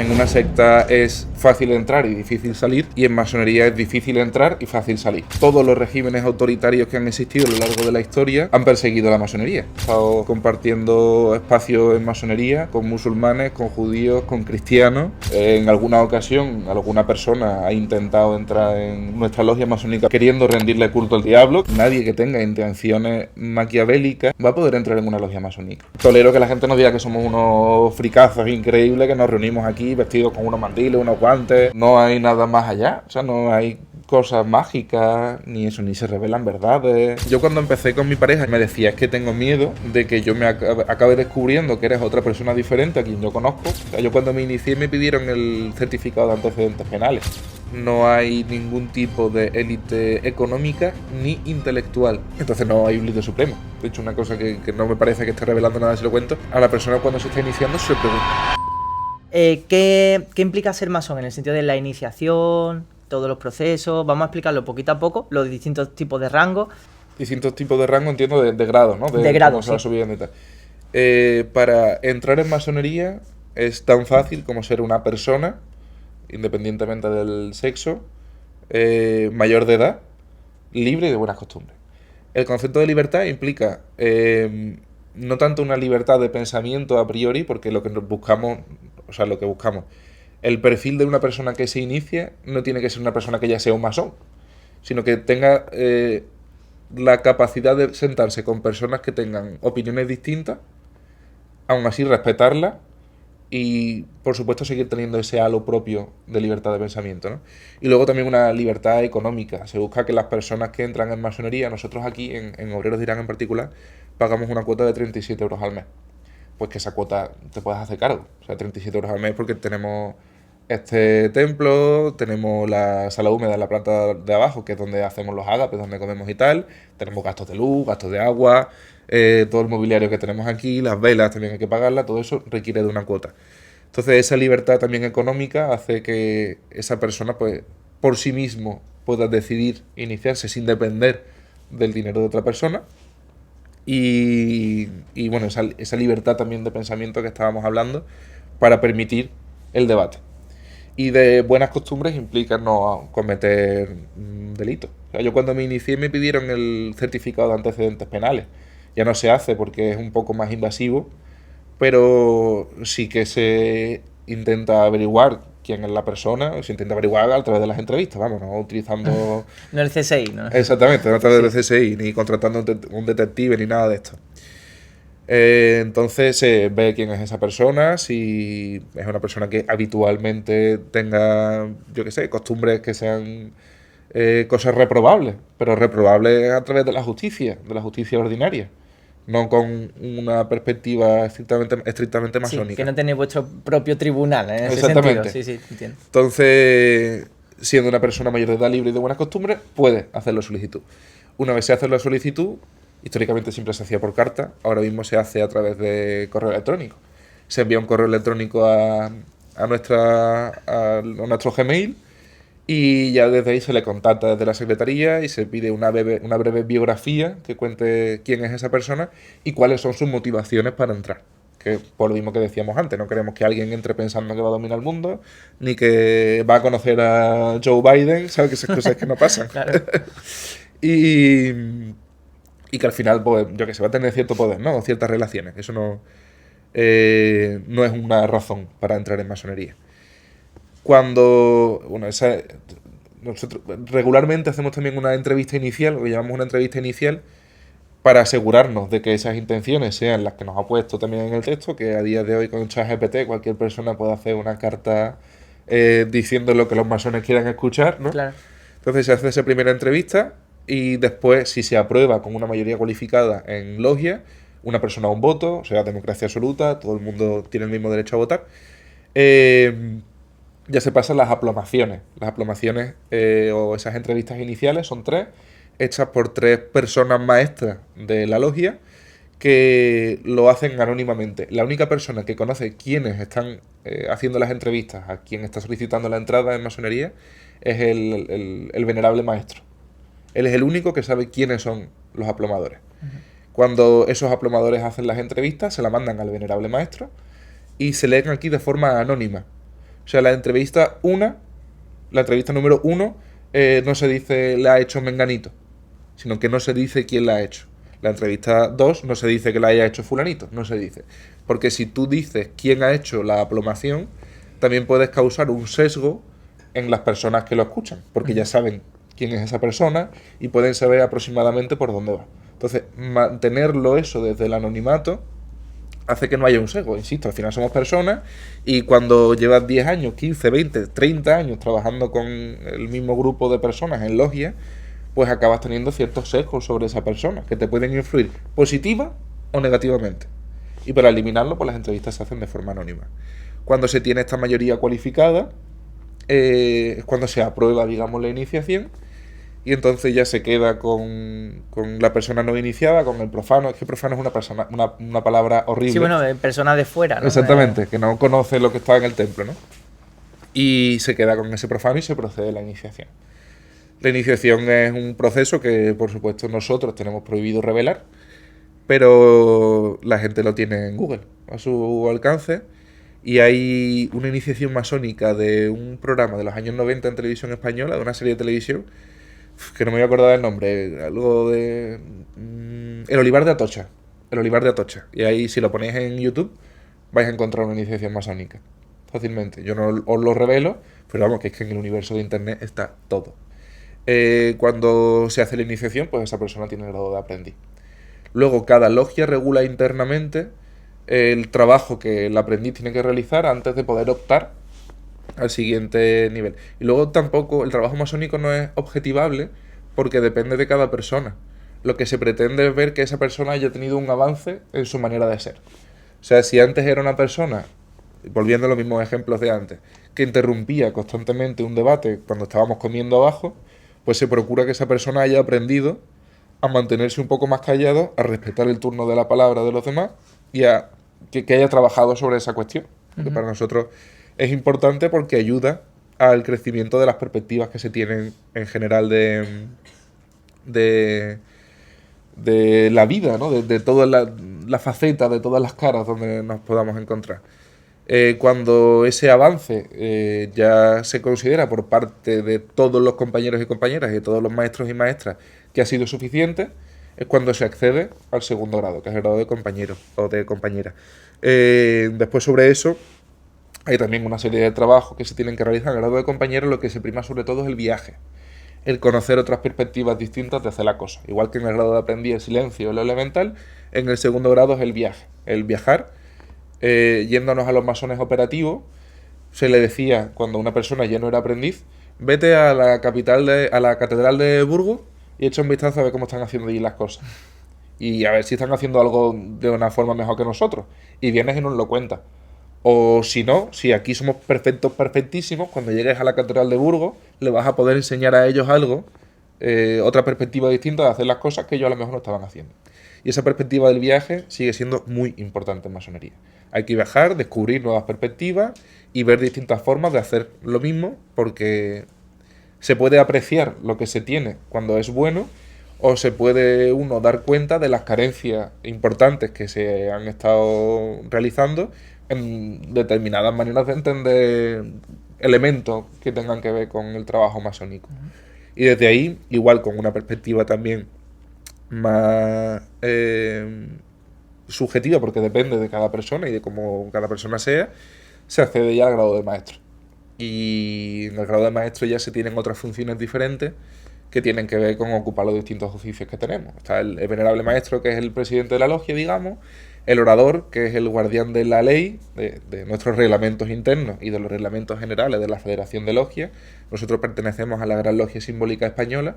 En una secta es fácil entrar y difícil salir, y en masonería es difícil entrar y fácil salir. Todos los regímenes autoritarios que han existido a lo largo de la historia han perseguido a la masonería. He estado compartiendo espacios en masonería con musulmanes, con judíos, con cristianos. En alguna ocasión alguna persona ha intentado entrar en nuestra logia masónica queriendo rendirle culto al diablo. Nadie que tenga intenciones maquiavélicas va a poder entrar en una logia masónica. Tolero que la gente nos diga que somos unos fricazos increíbles, que nos reunimos aquí vestidos con unos mandiles, unos guantes. No hay nada más allá, o sea, no hay cosas mágicas, ni eso, ni se revelan verdades. Yo cuando empecé con mi pareja me decía, es que tengo miedo de que yo me acabe descubriendo que eres otra persona diferente a quien yo conozco. O sea, yo cuando me inicié me pidieron el certificado de antecedentes penales. No hay ningún tipo de élite económica ni intelectual. Entonces no hay un líder supremo. De hecho, una cosa que no me parece que esté revelando nada si lo cuento, a la persona cuando se está iniciando se pregunta. ¿Qué implica ser masón en el sentido de la iniciación, todos los procesos? Vamos a explicarlo poquito a poco, los distintos tipos de rango. Distintos tipos de rango, entiendo, de grados, ¿no? De grados, cómo se va subiendo y tal. Para entrar en masonería es tan fácil como ser una persona, independientemente del sexo, mayor de edad, libre y de buenas costumbres. El concepto de libertad implica no tanto una libertad de pensamiento a priori, porque lo que buscamos, el perfil de una persona que se inicie no tiene que ser una persona que ya sea un masón, sino que tenga la capacidad de sentarse con personas que tengan opiniones distintas, aún así respetarlas y, por supuesto, seguir teniendo ese halo propio de libertad de pensamiento, ¿no? Y luego también una libertad económica. Se busca que las personas que entran en masonería, nosotros aquí en Obreros de Irán en particular, pagamos una cuota de 37 euros al mes. Pues que esa cuota te puedes hacer cargo. O sea, 37 euros al mes porque tenemos este templo, tenemos la sala húmeda en la planta de abajo, que es donde hacemos los ágapes, donde comemos y tal. Tenemos gastos de luz, gastos de agua, todo el mobiliario que tenemos aquí, las velas también hay que pagarlas, todo eso requiere de una cuota. Entonces esa libertad también económica hace que esa persona, pues, por sí mismo pueda decidir iniciarse sin depender del dinero de otra persona. Y bueno, esa libertad también de pensamiento que estábamos hablando para permitir el debate. Y de buenas costumbres implica no cometer delitos. O sea, yo cuando me inicié me pidieron el certificado de antecedentes penales. Ya no se hace porque es un poco más invasivo, pero sí que se intenta averiguar quién es la persona, se intenta averiguar a través de las entrevistas, vamos, no utilizando... No el CSI, ¿no? Exactamente, no a través del CSI, ni contratando un detective, ni nada de esto. Entonces se ve quién es esa persona, si es una persona que habitualmente tenga, yo qué sé, costumbres que sean cosas reprobables, pero reprobables a través de la justicia ordinaria, no con una perspectiva estrictamente masónica. Sí, que no tenéis vuestro propio tribunal, en ese Exactamente. sentido. Sí, entiendo. Entonces, siendo una persona mayor de edad, libre y de buenas costumbres, puede hacer la solicitud. Una vez se hace la solicitud, históricamente siempre se hacía por carta, ahora mismo se hace a través de correo electrónico. Se envía un correo electrónico a nuestro Gmail y ya desde ahí se le contacta desde la secretaría y se pide una breve biografía que cuente quién es esa persona y cuáles son sus motivaciones para entrar. Que por lo mismo que decíamos antes, no queremos que alguien entre pensando que va a dominar el mundo, ni que va a conocer a Joe Biden, ¿sabes? Que esas cosas que no pasan. Claro. Y que al final, pues, yo que sé, va a tener cierto poder, ¿no? O ciertas relaciones. Eso no es una razón para entrar en masonería. Nosotros regularmente hacemos también una entrevista inicial, lo que llamamos una entrevista inicial, para asegurarnos de que esas intenciones sean las que nos ha puesto también en el texto, que a día de hoy con ChatGPT cualquier persona puede hacer una carta diciendo lo que los masones quieran escuchar, ¿no? Claro. Entonces se hace esa primera entrevista y después, si se aprueba con una mayoría cualificada en logia, una persona un voto, o sea, democracia absoluta, todo el mundo tiene el mismo derecho a votar, ya se pasan las aplomaciones. Las aplomaciones o esas entrevistas iniciales son 3, hechas por 3 personas maestras de la logia que lo hacen anónimamente. La única persona que conoce quiénes están haciendo las entrevistas, a quien está solicitando la entrada en masonería, es el venerable maestro. Él es el único que sabe quiénes son los aplomadores. Cuando esos aplomadores hacen las entrevistas, se la mandan al venerable maestro y se leen aquí de forma anónima. sea, la entrevista número 1, no se dice la ha hecho Menganito, sino que no se dice quién la ha hecho. La entrevista 2 no se dice que la haya hecho fulanito, no se dice. Porque si tú dices quién ha hecho la aplomación, también puedes causar un sesgo en las personas que lo escuchan, porque ya saben quién es esa persona y pueden saber aproximadamente por dónde va. Entonces, mantenerlo eso desde el anonimato hace que no haya un sesgo. Insisto, al final somos personas y cuando llevas 10 años, 15, 20, 30 años trabajando con el mismo grupo de personas en logia, pues acabas teniendo ciertos sesgos sobre esa persona que te pueden influir positiva o negativamente. Y para eliminarlo, pues las entrevistas se hacen de forma anónima. Cuando se tiene esta mayoría cualificada, es cuando se aprueba, digamos, la iniciación, y entonces ya se queda con la persona no iniciada, con el profano. Es que profano es una palabra horrible. Sí, bueno, personas de fuera, ¿no? Exactamente, que no conoce lo que está en el templo, ¿no? Y se queda con ese profano y se procede a la iniciación. La iniciación es un proceso que, por supuesto, nosotros tenemos prohibido revelar, pero la gente lo tiene en Google, a su alcance. Y hay una iniciación masónica de un programa de los años 90 en televisión española, de una serie de televisión, que no me voy a acordar del nombre, algo de... El Olivar de Atocha. El Olivar de Atocha. Y ahí, si lo ponéis en YouTube, vais a encontrar una iniciación masónica. Fácilmente. Yo no os lo revelo, pero vamos, que es que en el universo de Internet está todo. Cuando se hace la iniciación, pues esa persona tiene el grado de aprendiz. Luego, cada logia regula internamente el trabajo que el aprendiz tiene que realizar antes de poder optar al siguiente nivel. Y luego tampoco, el trabajo masónico no es objetivable porque depende de cada persona. Lo que se pretende es ver que esa persona haya tenido un avance en su manera de ser. O sea, si antes era una persona, volviendo a los mismos ejemplos de antes, que interrumpía constantemente un debate cuando estábamos comiendo abajo, pues se procura que esa persona haya aprendido a mantenerse un poco más callado, a respetar el turno de la palabra de los demás y a que haya trabajado sobre esa cuestión. Que para nosotros es importante porque ayuda al crecimiento de las perspectivas que se tienen en general de la vida, ¿no? De todas las facetas, de todas las caras donde nos podamos encontrar. Cuando ese avance ya se considera por parte de todos los compañeros y compañeras y de todos los maestros y maestras que ha sido suficiente, es cuando se accede al segundo grado, que es el grado de compañero o de compañera. Después sobre eso hay también una serie de trabajos que se tienen que realizar en el grado de compañero. Lo que se prima sobre todo es el viaje, el conocer otras perspectivas distintas de hacer la cosa. Igual que en el grado de aprendiz el silencio, lo elemental, en el segundo grado es el viaje, el viajar. Yéndonos a los masones operativos, se le decía cuando una persona ya no era aprendiz, vete a la catedral de Burgos y echa un vistazo a ver cómo están haciendo allí las cosas. Y a ver si están haciendo algo de una forma mejor que nosotros. Y vienes y nos lo cuentas. O si no, si aquí somos perfectísimos, cuando llegues a la catedral de Burgos, le vas a poder enseñar a ellos algo, otra perspectiva distinta de hacer las cosas que ellos a lo mejor no estaban haciendo. Y esa perspectiva del viaje sigue siendo muy importante en masonería. Hay que viajar, descubrir nuevas perspectivas y ver distintas formas de hacer lo mismo, porque se puede apreciar lo que se tiene cuando es bueno, o se puede uno dar cuenta de las carencias importantes que se han estado realizando en determinadas maneras de entender elementos que tengan que ver con el trabajo masónico. Y desde ahí, igual con una perspectiva también más subjetiva, porque depende de cada persona y de cómo cada persona sea, se accede ya al grado de maestro. Y en el grado de maestro ya se tienen otras funciones diferentes que tienen que ver con ocupar los distintos oficios que tenemos. Está el venerable maestro, que es el presidente de la logia, digamos, el orador, que es el guardián de la ley, de nuestros reglamentos internos y de los reglamentos generales de la Federación de Logias. Nosotros pertenecemos a la Gran Logia Simbólica Española,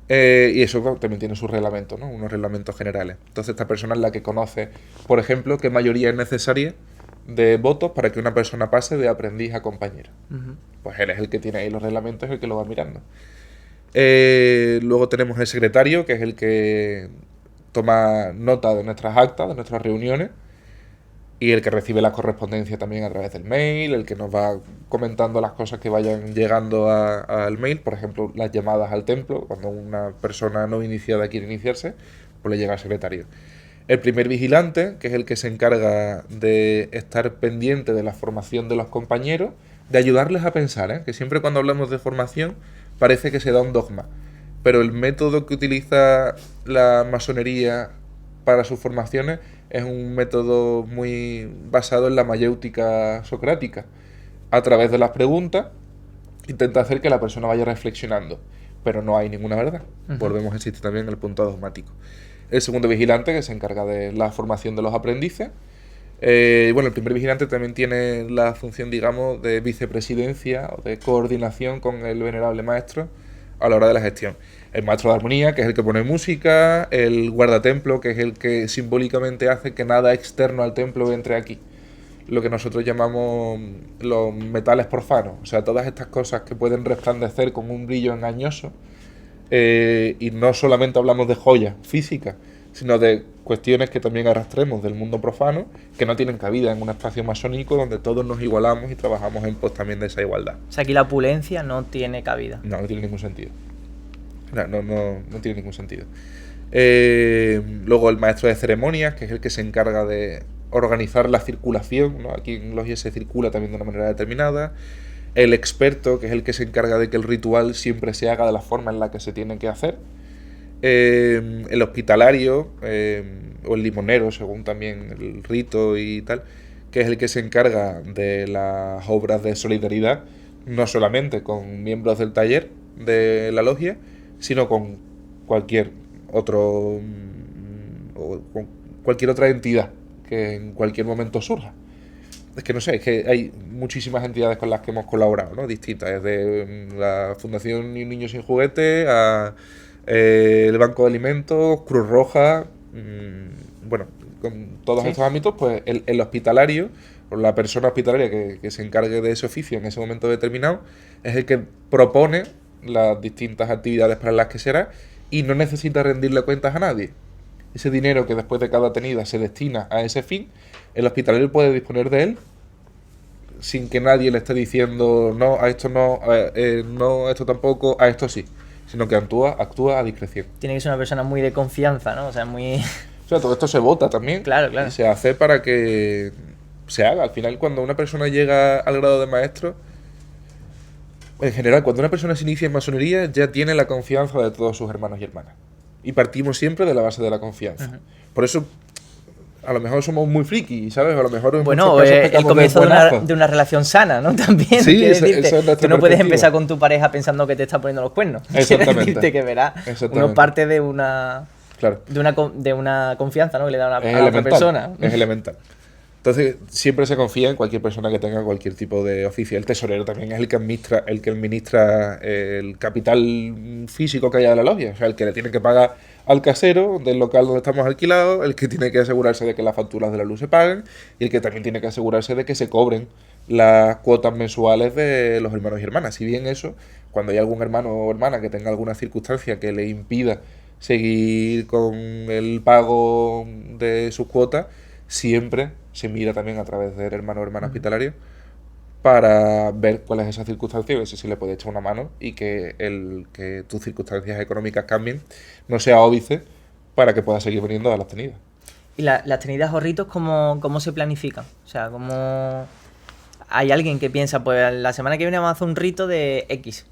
y eso también tiene sus reglamentos, ¿no? Unos reglamentos generales. Entonces esta persona es la que conoce, por ejemplo, qué mayoría es necesaria de votos para que una persona pase de aprendiz a compañero. Pues él es el que tiene ahí los reglamentos, el que lo va mirando. Luego tenemos el secretario, que es el que toma nota de nuestras actas, de nuestras reuniones, y el que recibe la correspondencia también a través del mail, el que nos va comentando las cosas que vayan llegando al mail. Por ejemplo, las llamadas al templo, cuando una persona no iniciada quiere iniciarse, pues le llega al secretario. El primer vigilante, que es el que se encarga de estar pendiente de la formación de los compañeros, de ayudarles a pensar, ¿eh? Que siempre cuando hablamos de formación parece que se da un dogma, pero el método que utiliza la masonería para sus formaciones es un método muy basado en la mayéutica socrática. A través de las preguntas intenta hacer que la persona vaya reflexionando, pero no hay ninguna verdad. Volvemos a insistir también en el punto dogmático. El segundo vigilante, que se encarga de la formación de los aprendices. Bueno, el primer vigilante también tiene la función, digamos, de vicepresidencia o de coordinación con el venerable maestro a la hora de la gestión. El maestro de armonía, que es el que pone música, el guardatemplo, que es el que simbólicamente hace que nada externo al templo entre aquí. Lo que nosotros llamamos los metales profanos, o sea, todas estas cosas que pueden resplandecer con un brillo engañoso, y no solamente hablamos de joyas físicas, sino de cuestiones que también arrastremos del mundo profano, que no tienen cabida en un espacio masónico donde todos nos igualamos y trabajamos en pos también de esa igualdad. O sea, aquí la opulencia no tiene cabida. No, no tiene ningún sentido. No tiene ningún sentido. Luego el maestro de ceremonias, que es el que se encarga de organizar la circulación, ¿no? Aquí en logia se circula también de una manera determinada. El experto, que es el que se encarga de que el ritual siempre se haga de la forma en la que se tiene que hacer. El hospitalario, o el limonero, según también el rito y tal, que es el que se encarga de las obras de solidaridad, no solamente con miembros del taller de la logia, sino con cualquier otro o con cualquier otra entidad que en cualquier momento surja. Es que no sé, es que hay muchísimas entidades con las que hemos colaborado, ¿no? Distintas, desde la Fundación Ni un Niño Sin Juguete a el Banco de Alimentos, Cruz Roja, bueno, con todos estos ámbitos, pues el hospitalario, o la persona hospitalaria que se encargue de ese oficio en ese momento determinado, es el que propone las distintas actividades para las que será y no necesita rendirle cuentas a nadie. Ese dinero que después de cada tenida se destina a ese fin, el hospitalario puede disponer de él sin que nadie le esté diciendo no, a esto no, no, a esto tampoco, a esto sí, sino que actúa a discreción. Tiene que ser una persona muy de confianza, ¿no? O sea, muy... O sea, todo esto se vota también. Claro, claro. Y se hace para que se haga. Al final, cuando una persona llega al grado de maestro, en general, cuando una persona se inicia en masonería, ya tiene la confianza de todos sus hermanos y hermanas. Y partimos siempre de la base de la confianza. Por eso, a lo mejor somos muy friki, ¿sabes? A lo mejor en bueno, muchos casos el pecamos comienzo de buenazos. una relación sana, ¿no? También, Sí, quiero eso decirte, es nuestra tú no puedes perspectiva. empezar con tu pareja pensando que te está poniendo los cuernos. Exactamente. Quiero decirte que verás, Exactamente. uno parte de una... Claro. De una confianza, ¿no? Que le da a Es la otra elemental. persona. Es elemental. Entonces, siempre se confía en cualquier persona que tenga cualquier tipo de oficio. El tesorero también es el que administra el capital físico que haya de la logia. O sea, el que le tiene que pagar al casero del local donde estamos alquilados, el que tiene que asegurarse de que las facturas de la luz se paguen y el que también tiene que asegurarse de que se cobren las cuotas mensuales de los hermanos y hermanas. Si bien eso, cuando hay algún hermano o hermana que tenga alguna circunstancia que le impida seguir con el pago de sus cuotas, siempre se mira también a través del hermano o hermana hospitalario para ver cuál es esa circunstancia y ver si se le puede echar una mano y que tus circunstancias económicas cambien no sea óbice para que puedas seguir viniendo a las tenidas. ¿Y las tenidas o ritos cómo se planifican? O sea, ¿cómo hay alguien que piensa, pues la semana que viene vamos a hacer un rito de X?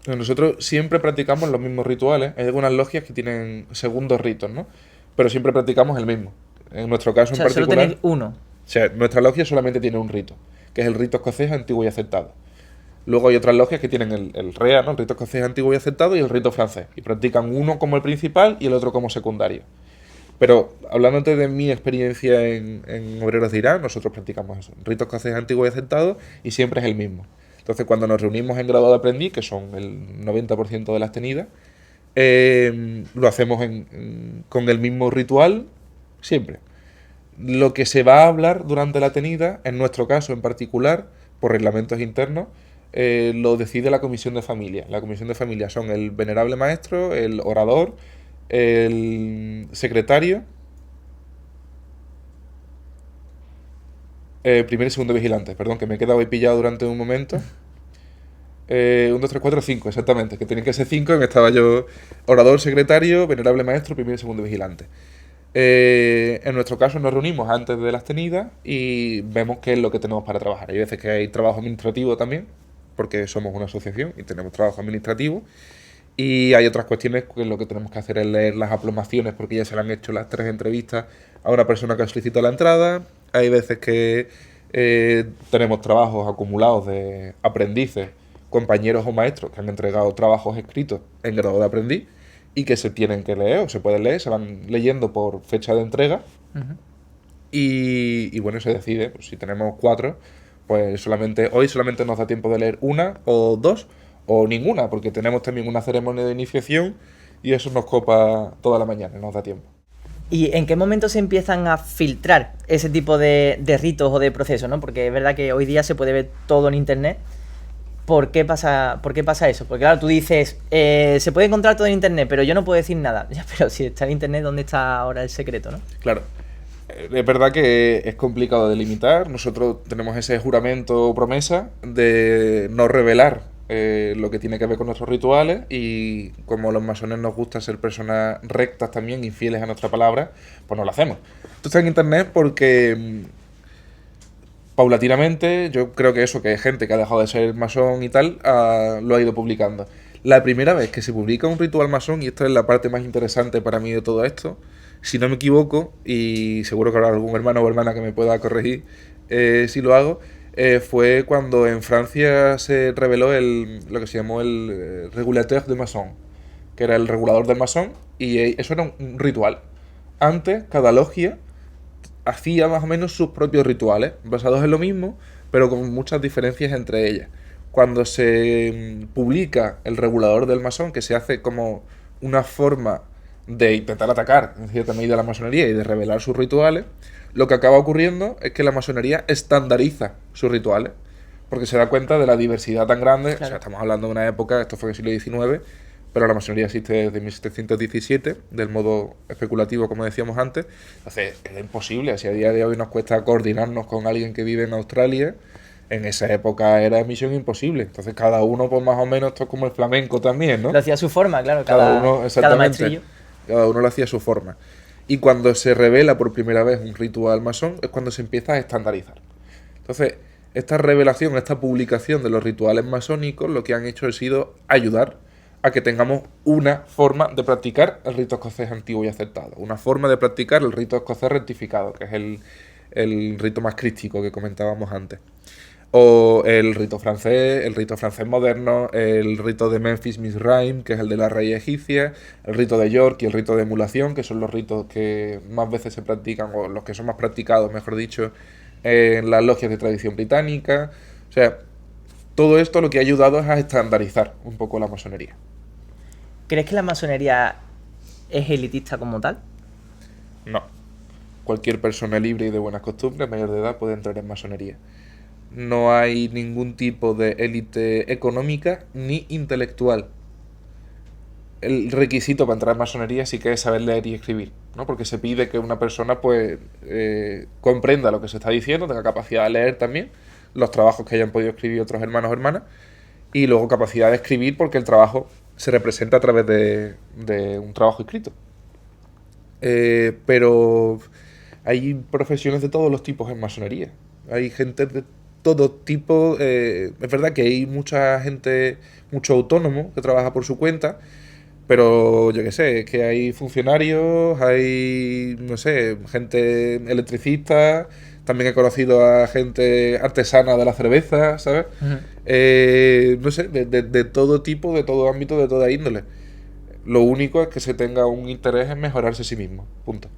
Nosotros siempre practicamos los mismos rituales. Hay algunas logias que tienen segundos ritos, ¿no? Pero siempre practicamos el mismo. En nuestro caso O sea, en solo particular... tenéis uno. O sea, nuestra logia solamente tiene un rito, que es el rito escocés antiguo y aceptado. Luego hay otras logias que tienen el REA, ¿no? El rito escocés antiguo y aceptado, y el rito francés. Y practican uno como el principal y el otro como secundario. Pero hablándote de mi experiencia en Obreros de Irán, nosotros practicamos eso. Rito escocés antiguo y aceptado y siempre es el mismo. Entonces cuando nos reunimos en grado de aprendiz, que son el 90% de las tenidas, lo hacemos con el mismo ritual siempre. Lo que se va a hablar durante la tenida, en nuestro caso en particular, por reglamentos internos, lo decide la comisión de familia. La comisión de familia son el venerable maestro, el orador, el secretario, primer y segundo vigilante. Perdón, que me he quedado ahí pillado durante un momento. 1, 2, 3, 4, 5, exactamente. Que tenían que ser 5 y me estaba yo orador, secretario, venerable maestro, primer y segundo vigilante. En nuestro caso nos reunimos antes de las tenidas y vemos qué es lo que tenemos para trabajar. Hay veces que hay trabajo administrativo también, porque somos una asociación y tenemos trabajo administrativo. Y hay otras cuestiones que lo que tenemos que hacer es leer las aplomaciones, porque ya se le han hecho las 3 entrevistas a una persona que ha solicitado la entrada. Hay veces que tenemos trabajos acumulados de aprendices, compañeros o maestros que han entregado trabajos escritos en grado de aprendiz y que se tienen que leer o se pueden leer, se van leyendo por fecha de entrega. Ujú. Y bueno, se decide, pues, si tenemos 4, pues hoy solamente nos da tiempo de leer una o 2 o ninguna, porque tenemos también una ceremonia de iniciación y eso nos copa toda la mañana, nos da tiempo. ¿Y en qué momento se empiezan a filtrar ese tipo de ritos o de procesos, ¿no? Porque es verdad que hoy día se puede ver todo en internet. ¿Por qué pasa eso? Porque claro, tú dices, se puede encontrar todo en internet, pero yo no puedo decir nada. Ya, pero si está en internet, ¿dónde está ahora el secreto, no? Claro, es verdad que es complicado de limitar. Nosotros tenemos ese juramento o promesa de no revelar lo que tiene que ver con nuestros rituales y como a los masones nos gusta ser personas rectas también y fieles a nuestra palabra, pues no lo hacemos. Esto está en internet porque paulatinamente yo creo que eso, que hay gente que ha dejado de ser masón y tal, lo ha ido publicando. La primera vez que se publica un ritual masón, y esto es la parte más interesante para mí de todo esto, si no me equivoco, y seguro que habrá algún hermano o hermana que me pueda corregir si lo hago, fue cuando en Francia se reveló lo que se llamó el régulateur de maçon, que era el regulador del masón, y eso era un ritual. Antes, cada logia hacía más o menos sus propios rituales, basados en lo mismo, pero con muchas diferencias entre ellas. Cuando se publica el regulador del masón, que se hace como una forma de intentar atacar en cierta medida la masonería y de revelar sus rituales, lo que acaba ocurriendo es que la masonería estandariza sus rituales, porque se da cuenta de la diversidad tan grande. Claro. O sea, estamos hablando de una época, esto fue en el siglo XIX, pero la masonería existe desde 1717, del modo especulativo, como decíamos antes. Entonces, es imposible. Si a día de hoy nos cuesta coordinarnos con alguien que vive en Australia, en esa época era misión imposible. Entonces, cada uno, pues más o menos, esto es como el flamenco también, ¿no? Lo hacía a su forma, claro, Cada uno, cada exactamente. maestrillo. Cada uno lo hacía a su forma. Y cuando se revela por primera vez un ritual masón, es cuando se empieza a estandarizar. Entonces, esta revelación, esta publicación de los rituales masónicos, lo que han hecho ha sido ayudar a que tengamos una forma de practicar el rito escocés antiguo y aceptado, una forma de practicar el rito escocés rectificado, que es el rito más crístico que comentábamos antes. O el rito francés moderno, el rito de Memphis Mizraim, que es el de la raíz egipcia, el rito de York y el rito de emulación, que son los ritos que más veces se practican, o los que son más practicados, mejor dicho, en las logias de tradición británica. O sea, todo esto lo que ha ayudado es a estandarizar un poco la masonería. ¿Crees que la masonería es elitista como tal? No. Cualquier persona libre y de buenas costumbres, mayor de edad, puede entrar en masonería. No hay ningún tipo de élite económica ni intelectual. El requisito para entrar en masonería sí que es saber leer y escribir, ¿no? Porque se pide que una persona pues comprenda lo que se está diciendo, tenga capacidad de leer también los trabajos que hayan podido escribir otros hermanos o hermanas, y luego capacidad de escribir porque el trabajo se representa a través de un trabajo escrito. Pero hay profesiones de todos los tipos en masonería. Hay gente de todo tipo. Es verdad que hay mucha gente, mucho autónomo que trabaja por su cuenta, pero yo qué sé, es que hay funcionarios, hay, no sé, gente electricista, también he conocido a gente artesana de la cerveza, ¿sabes? Uh-huh. No sé, de todo tipo, de todo ámbito, de toda índole. Lo único es que se tenga un interés en mejorarse a sí mismo, punto.